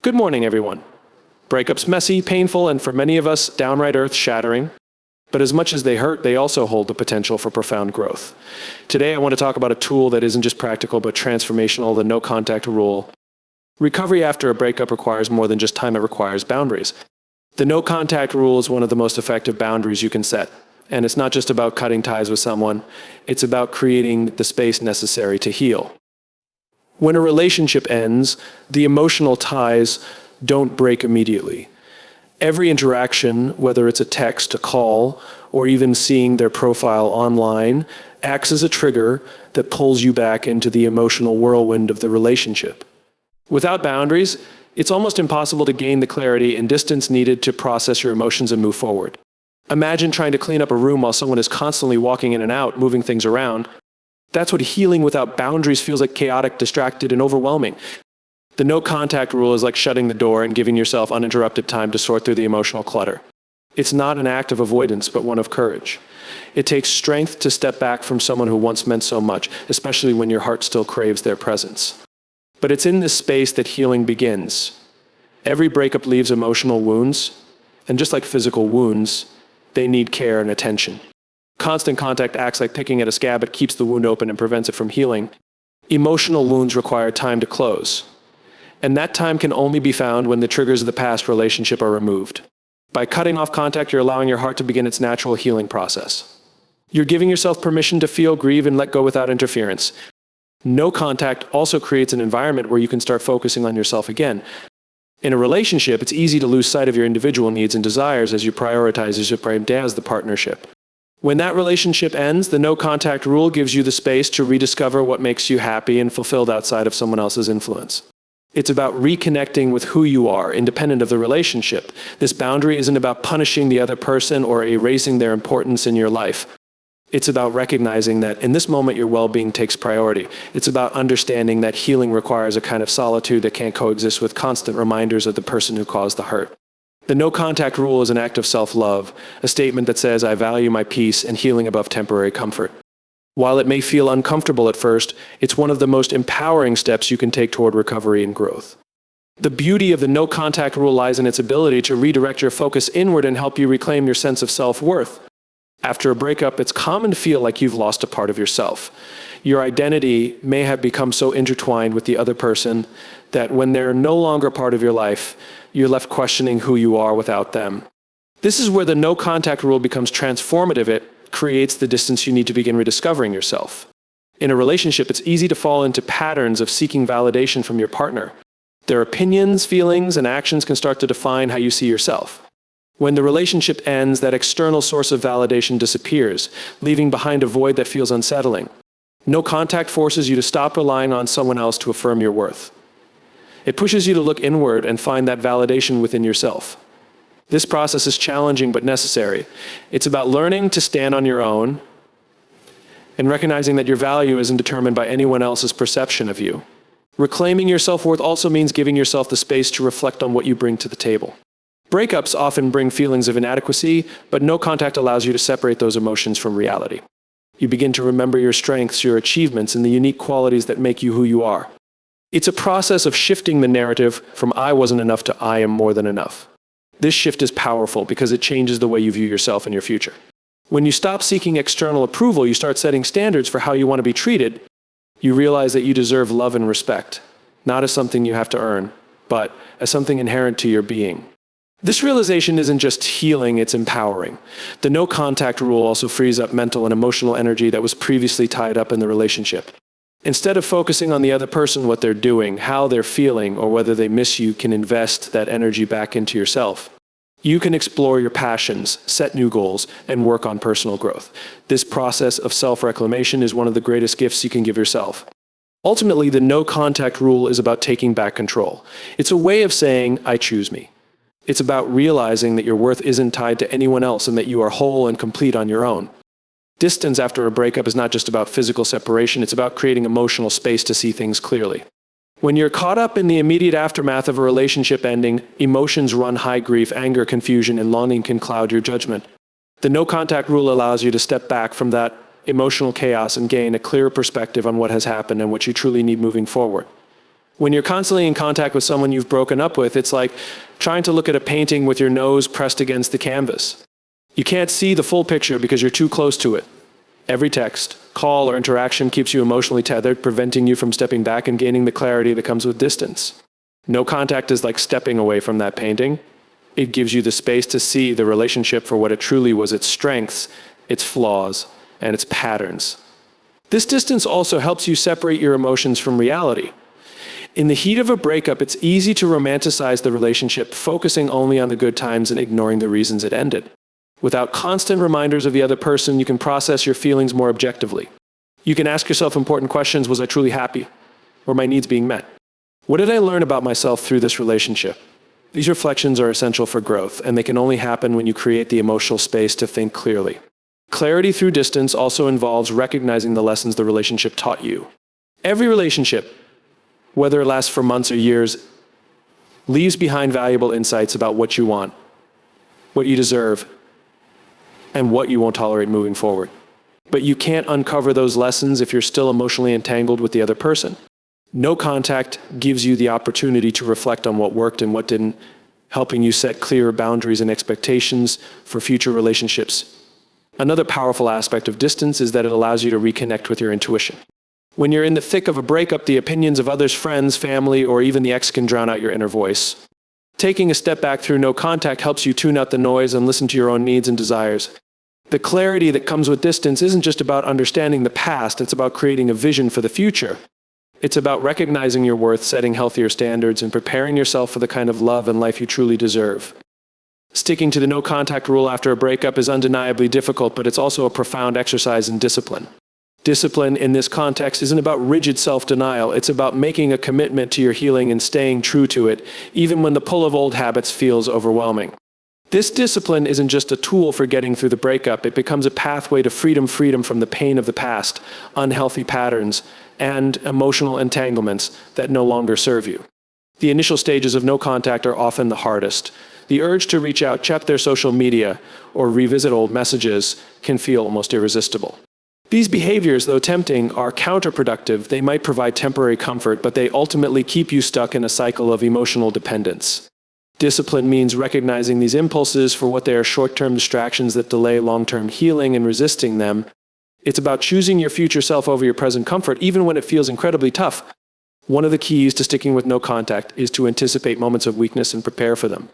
Good morning, everyone. Breakups messy, painful, and for many of us, downright earth-shattering. But as much as they hurt, they also hold the potential for profound growth. Today, I want to talk about a tool that isn't just practical, but transformational, the no-contact rule. Recovery after a breakup requires more than just time, it requires boundaries. The no-contact rule is one of the most effective boundaries you can set. And it's not just about cutting ties with someone, it's about creating the space necessary to heal. When a relationship ends, the emotional ties don't break immediately. Every interaction, whether it's a text, a call, or even seeing their profile online, acts as a trigger that pulls you back into the emotional whirlwind of the relationship. Without boundaries, it's almost impossible to gain the clarity and distance needed to process your emotions and move forward. Imagine trying to clean up a room while someone is constantly walking in and out, moving things around. That's what healing without boundaries feels like: chaotic, distracted, and overwhelming. The no-contact rule is like shutting the door and giving yourself uninterrupted time to sort through the emotional clutter. It's not an act of avoidance, but one of courage. It takes strength to step back from someone who once meant so much, especially when your heart still craves their presence. But it's in this space that healing begins. Every breakup leaves emotional wounds, and just like physical wounds, they need care and attention. Constant contact acts like picking at a scab. It keeps the wound open and prevents it from healing. Emotional wounds require time to close. And that time can only be found when the triggers of the past relationship are removed. By cutting off contact, you're allowing your heart to begin its natural healing process. You're giving yourself permission to feel, grieve, and let go without interference. No contact also creates an environment where you can start focusing on yourself again. In a relationship, it's easy to lose sight of your individual needs and desires as you prioritize, as you prioritize the partnership. When that relationship ends, the no-contact rule gives you the space to rediscover what makes you happy and fulfilled outside of someone else's influence. It's about reconnecting with who you are, independent of the relationship. This boundary isn't about punishing the other person or erasing their importance in your life. It's about recognizing that in this moment, your well-being takes priority. It's about understanding that healing requires a kind of solitude that can't coexist with constant reminders of the person who caused the hurt. The no-contact rule is an act of self-love, a statement that says, I value my peace and healing above temporary comfort. While it may feel uncomfortable at first, it's one of the most empowering steps you can take toward recovery and growth. The beauty of the no-contact rule lies in its ability to redirect your focus inward and help you reclaim your sense of self-worth. After a breakup, it's common to feel like you've lost a part of yourself. Your identity may have become so intertwined with the other person that when they're no longer part of your life, you're left questioning who you are without them. This is where the no-contact rule becomes transformative. It creates the distance you need to begin rediscovering yourself. In a relationship, it's easy to fall into patterns of seeking validation from your partner. Their opinions, feelings, and actions can start to define how you see yourself. When the relationship ends, that external source of validation disappears, leaving behind a void that feels unsettling. No contact forces you to stop relying on someone else to affirm your worth. It pushes you to look inward and find that validation within yourself. This process is challenging but necessary. It's about learning to stand on your own and recognizing that your value isn't determined by anyone else's perception of you. Reclaiming your self-worth also means giving yourself the space to reflect on what you bring to the table. Breakups often bring feelings of inadequacy, but no contact allows you to separate those emotions from reality. You begin to remember your strengths, your achievements, and the unique qualities that make you who you are. It's a process of shifting the narrative from I wasn't enough to I am more than enough. This shift is powerful because it changes the way you view yourself and your future. When you stop seeking external approval, you start setting standards for how you want to be treated. You realize that you deserve love and respect, not as something you have to earn, but as something inherent to your being. This realization isn't just healing, it's empowering. The no-contact rule also frees up mental and emotional energy that was previously tied up in the relationship. Instead of focusing on the other person, what they're doing, how they're feeling, or whether they miss you, can invest that energy back into yourself. You can explore your passions, set new goals, and work on personal growth. This process of self-reclamation is one of the greatest gifts you can give yourself. Ultimately, the no-contact rule is about taking back control. It's a way of saying, I choose me. It's about realizing that your worth isn't tied to anyone else and that you are whole and complete on your own. Distance after a breakup is not just about physical separation, it's about creating emotional space to see things clearly. When you're caught up in the immediate aftermath of a relationship ending, emotions run high. Grief, anger, confusion, and longing can cloud your judgment. The no-contact rule allows you to step back from that emotional chaos and gain a clearer perspective on what has happened and what you truly need moving forward. When you're constantly in contact with someone you've broken up with, it's like trying to look at a painting with your nose pressed against the canvas. You can't see the full picture because you're too close to it. Every text, call, or interaction keeps you emotionally tethered, preventing you from stepping back and gaining the clarity that comes with distance. No contact is like stepping away from that painting. It gives you the space to see the relationship for what it truly was, its strengths, its flaws, and its patterns. This distance also helps you separate your emotions from reality. In the heat of a breakup, it's easy to romanticize the relationship, focusing only on the good times and ignoring the reasons it ended. Without constant reminders of the other person, you can process your feelings more objectively. You can ask yourself important questions: was I truly happy? Were my needs being met? What did I learn about myself through this relationship? These reflections are essential for growth, and they can only happen when you create the emotional space to think clearly. Clarity through distance also involves recognizing the lessons the relationship taught you. Every relationship, whether it lasts for months or years, leaves behind valuable insights about what you want, what you deserve, and what you won't tolerate moving forward. But you can't uncover those lessons if you're still emotionally entangled with the other person. No contact gives you the opportunity to reflect on what worked and what didn't, helping you set clearer boundaries and expectations for future relationships. Another powerful aspect of distance is that it allows you to reconnect with your intuition. When you're in the thick of a breakup, the opinions of others, friends, family, or even the ex can drown out your inner voice. Taking a step back through no contact helps you tune out the noise and listen to your own needs and desires. The clarity that comes with distance isn't just about understanding the past, it's about creating a vision for the future. It's about recognizing your worth, setting healthier standards, and preparing yourself for the kind of love and life you truly deserve. Sticking to the no contact rule after a breakup is undeniably difficult, but it's also a profound exercise in discipline. Discipline in this context isn't about rigid self-denial, it's about making a commitment to your healing and staying true to it, even when the pull of old habits feels overwhelming. This discipline isn't just a tool for getting through the breakup, it becomes a pathway to freedom from the pain of the past, unhealthy patterns, and emotional entanglements that no longer serve you. The initial stages of no contact are often the hardest. The urge to reach out, check their social media, or revisit old messages can feel almost irresistible. These behaviors, though tempting, are counterproductive. They might provide temporary comfort, but they ultimately keep you stuck in a cycle of emotional dependence. Discipline means recognizing these impulses for what they are: short-term distractions that delay long-term healing, and resisting them. It's about choosing your future self over your present comfort, even when it feels incredibly tough. One of the keys to sticking with no contact is to anticipate moments of weakness and prepare for them.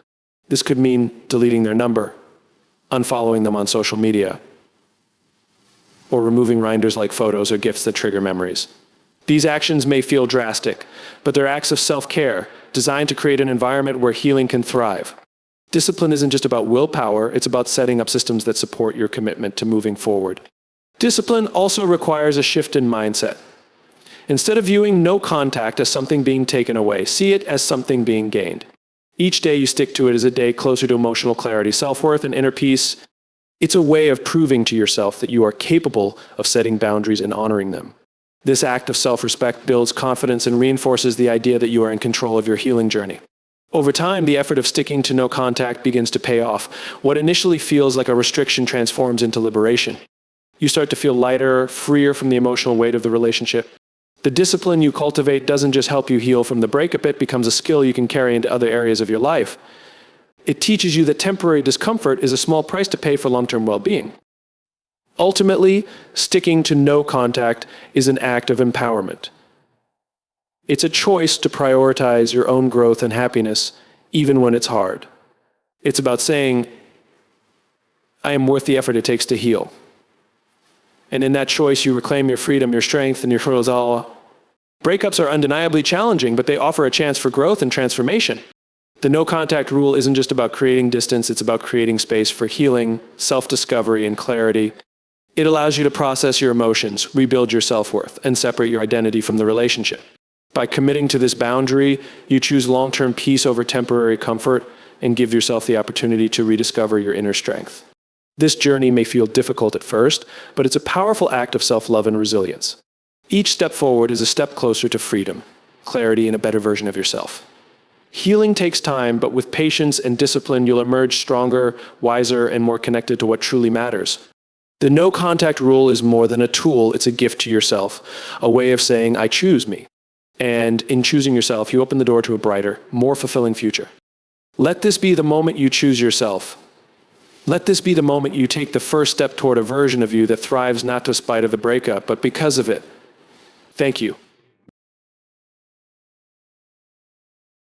This could mean deleting their number, unfollowing them on social media, or removing reminders like photos or gifts that trigger memories. These actions may feel drastic, but they're acts of self-care designed to create an environment where healing can thrive. Discipline isn't just about willpower, it's about setting up systems that support your commitment to moving forward. Discipline also requires a shift in mindset. Instead of viewing no contact as something being taken away, see it as something being gained. Each day you stick to it is a day closer to emotional clarity, self-worth, and inner peace. It's a way of proving to yourself that you are capable of setting boundaries and honoring them. This act of self-respect builds confidence and reinforces the idea that you are in control of your healing journey. Over time, the effort of sticking to no contact begins to pay off. What initially feels like a restriction transforms into liberation. You start to feel lighter, freer from the emotional weight of the relationship. The discipline you cultivate doesn't just help you heal from the breakup, it becomes a skill you can carry into other areas of your life. It teaches you that temporary discomfort is a small price to pay for long-term well-being. Ultimately, sticking to no contact is an act of empowerment. It's a choice to prioritize your own growth and happiness, even when it's hard. It's about saying, I am worth the effort it takes to heal. And in that choice, you reclaim your freedom, your strength, and your resolve. Breakups are undeniably challenging, but they offer a chance for growth and transformation. The no contact rule isn't just about creating distance, it's about creating space for healing, self-discovery, and clarity. It allows you to process your emotions, rebuild your self-worth, and separate your identity from the relationship. By committing to this boundary, you choose long-term peace over temporary comfort and give yourself the opportunity to rediscover your inner strength. This journey may feel difficult at first, but it's a powerful act of self-love and resilience. Each step forward is a step closer to freedom, clarity, and a better version of yourself. Healing takes time, but with patience and discipline, you'll emerge stronger, wiser, and more connected to what truly matters. The no contact rule is more than a tool, it's a gift to yourself, a way of saying, I choose me. And in choosing yourself, you open the door to a brighter, more fulfilling future. Let this be the moment you choose yourself. Let this be the moment you take the first step toward a version of you that thrives not despite of the breakup, but because of it. Thank you.